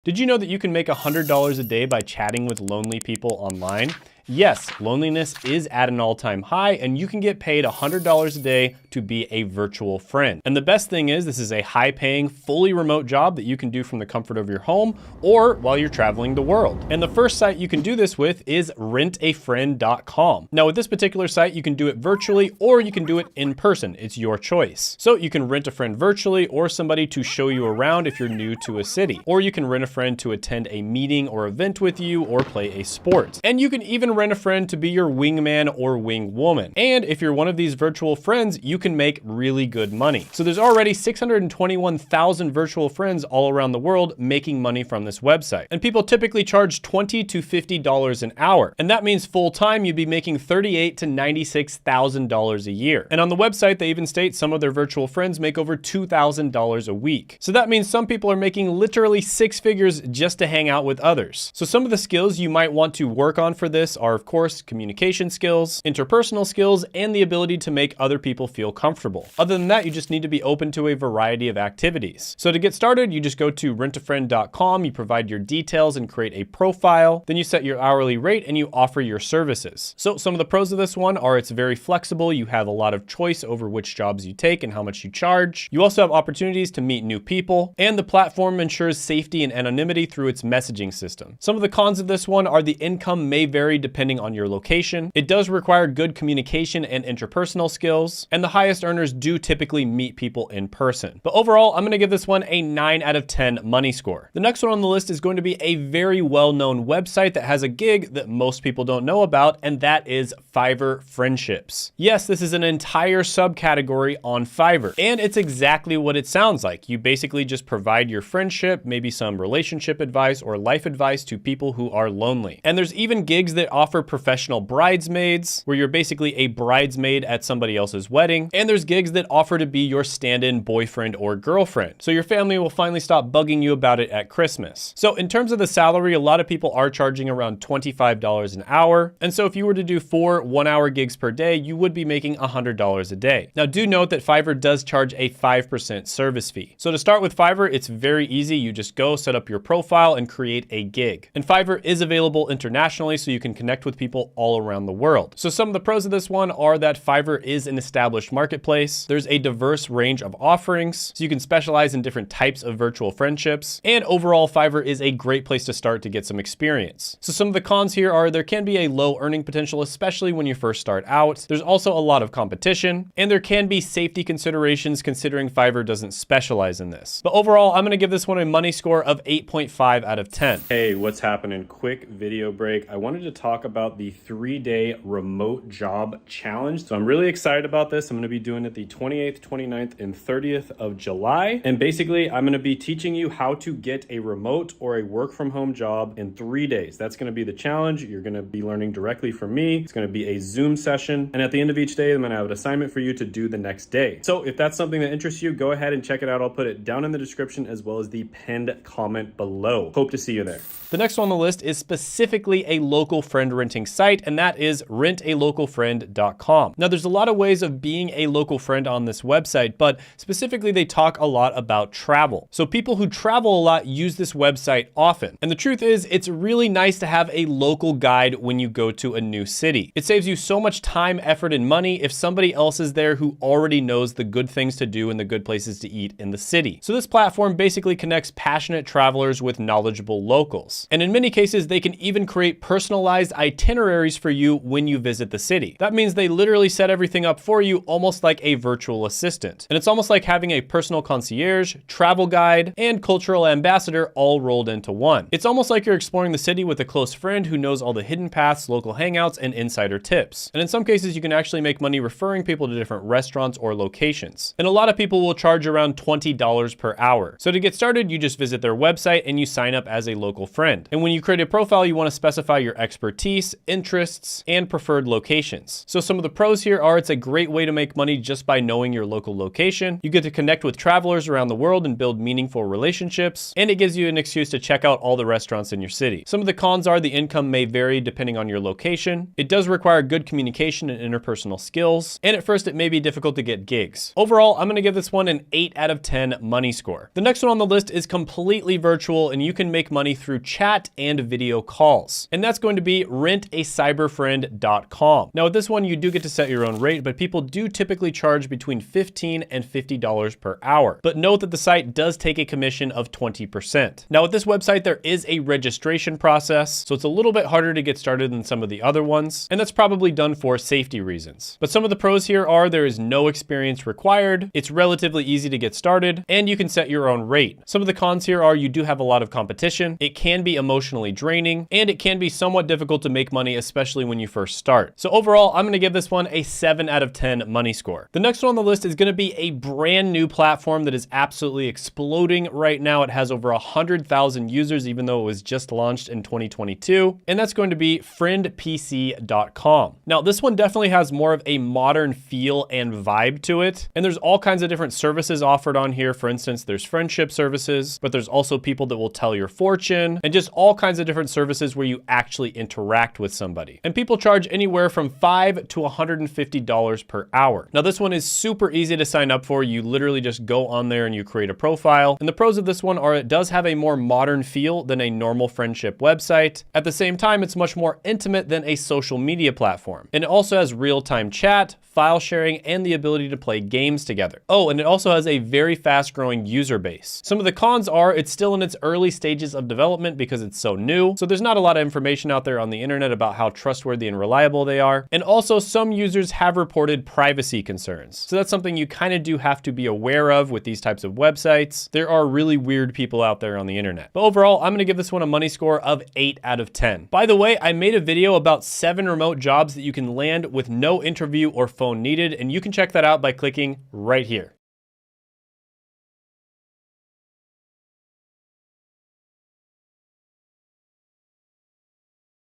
Did you know that you can make $100 a day by chatting with lonely people online? Yes, loneliness is at an all-time high, and you can get paid $100 a day to be a virtual friend. And the best thing is, this is a high-paying, fully remote job that you can do from the comfort of your home or while you're traveling the world. And the first site you can do this with is rentafriend.com. Now, with this particular site, you can do it virtually or you can do it in person. It's your choice. So you can rent a friend virtually or somebody to show you around if you're new to a city. Or you can rent a friend to attend a meeting or event with you or play a sport. And you can even rent a friend to be your wingman or wingwoman. And if you're one of these virtual friends, you can make really good money. So there's already 621,000 virtual friends all around the world making money from this website. And people typically charge $20 to $50 an hour. And that means full time you'd be making $38,000 to $96,000 a year. And on the website, they even state some of their virtual friends make over $2,000 a week. So that means some people are making literally six figures just to hang out with others. So some of the skills you might want to work on for this are, of course, communication skills, interpersonal skills, and the ability to make other people feel comfortable. Other than that, you just need to be open to a variety of activities. So to get started, you just go to rentafriend.com, you provide your details and create a profile, then you set your hourly rate and you offer your services. So some of the pros of this one are it's very flexible, you have a lot of choice over which jobs you take and how much you charge. You also have opportunities to meet new people, and the platform ensures safety and anonymity through its messaging system. Some of the cons of this one are the income may vary depending on your location. It does require good communication and interpersonal skills, and the highest earners do typically meet people in person. But overall, I'm gonna give this one a 9 out of 10 money score. The next one on the list is going to be a very well-known website that has a gig that most people don't know about, and that is Fiverr Friendships. Yes, this is an entire subcategory on Fiverr, and it's exactly what it sounds like. You basically just provide your friendship, maybe some relationship advice or life advice to people who are lonely. And there's even gigs that offer professional bridesmaids, where you're basically a bridesmaid at somebody else's wedding. And there's gigs that offer to be your stand-in boyfriend or girlfriend, so your family will finally stop bugging you about it at Christmas. So in terms of the salary, a lot of people are charging around $25 an hour. And so if you were to do 4 one-hour gigs per day, you would be making $100 a day. Now do note that Fiverr does charge a 5% service fee. So to start with Fiverr, it's very easy. You just go set up your profile and create a gig. And Fiverr is available internationally, so you can connect with people all around the world. So some of the pros of this one are that Fiverr is an established marketplace. There's a diverse range of offerings, so you can specialize in different types of virtual friendships. And overall, Fiverr is a great place to start to get some experience. So some of the cons here are there can be a low earning potential, especially when you first start out. There's also a lot of competition, and there can be safety considerations considering Fiverr doesn't specialize in this. But overall, I'm gonna give this one a money score of 8.5 out of 10. Hey, what's happening? Quick video break. I wanted to talk about the 3-day remote job challenge. So I'm really excited about this. I'm gonna be doing it the 28th, 29th, and 30th of July. And basically, I'm gonna be teaching you how to get a remote or a work from home job in 3 days. That's gonna be the challenge. You're gonna be learning directly from me. It's gonna be a Zoom session. And at the end of each day, I'm gonna have an assignment for you to do the next day. So if that's something that interests you, go ahead and check it out. I'll put it down in the description as well as the pinned comment below. Hope to see you there. The next one on the list is specifically a local friend renting site, and that is rentalocal.friend.com. Now, there's a lot of ways of being a local friend on this website, but specifically they talk a lot about travel. So people who travel a lot use this website often. And the truth is, it's really nice to have a local guide when you go to a new city. It saves you so much time, effort, and money if somebody else is there who already knows the good things to do and the good places to eat in the city. So this platform basically connects passionate travelers with knowledgeable locals. And in many cases, they can even create personalized itineraries for you when you visit the city. That means they literally set everything up for you almost like a virtual assistant. And it's almost like having a personal concierge, travel guide, and cultural ambassador all rolled into one. It's almost like you're exploring the city with a close friend who knows all the hidden paths, local hangouts, and insider tips. And in some cases, you can actually make money referring people to different restaurants or locations. And a lot of people will charge around $20 per hour. So to get started, you just visit their website and you sign up as a local friend. And when you create a profile, you want to specify your expertise expertise, interests, and preferred locations. So some of the pros here are it's a great way to make money just by knowing your local location. You get to connect with travelers around the world and build meaningful relationships, and it gives you an excuse to check out all the restaurants in your city. Some of the cons are the income may vary depending on your location. It does require good communication and interpersonal skills, and at first it may be difficult to get gigs. Overall, I'm gonna give this one an 8 out of 10 money score. The next one on the list is completely virtual, and you can make money through chat and video calls. And that's going to be rentacyberfriend.com. Now with this one, you do get to set your own rate, but people do typically charge between $15 and $50 per hour. But note that the site does take a commission of 20%. Now with this website, there is a registration process, so it's a little bit harder to get started than some of the other ones, and that's probably done for safety reasons. But some of the pros here are there is no experience required, it's relatively easy to get started, and you can set your own rate. Some of the cons here are you do have a lot of competition, it can be emotionally draining, and it can be somewhat difficult to make money, especially when you first start. So overall, I'm gonna give this one a 7 out of 10 money score. The next one on the list is gonna be a brand new platform that is absolutely exploding right now. It has over 100,000 users, even though it was just launched in 2022, and that's going to be friendpc.com. Now this one definitely has more of a modern feel and vibe to it, and there's all kinds of different services offered on here. For instance, there's friendship services, but there's also people that will tell your fortune, and just all kinds of different services where you actually interact with somebody. And people charge anywhere from $5 to $150 per hour. Now this one is super easy to sign up for. You literally just go on there and you create a profile. And the pros of this one are it does have a more modern feel than a normal friendship website. At the same time, it's much more intimate than a social media platform. And it also has real-time chat, file sharing, and the ability to play games together. Oh, and it also has a very fast growing user base. Some of the cons are it's still in its early stages of development because it's so new. So there's not a lot of information out there on the internet about how trustworthy and reliable they are. And also some users have reported privacy concerns. So that's something you kind of do have to be aware of with these types of websites. There are really weird people out there on the internet. But overall, I'm gonna give this one a money score of 8 out of 10. By the way, I made a video about 7 remote jobs that you can land with no interview or phone needed, and you can check that out by clicking right here.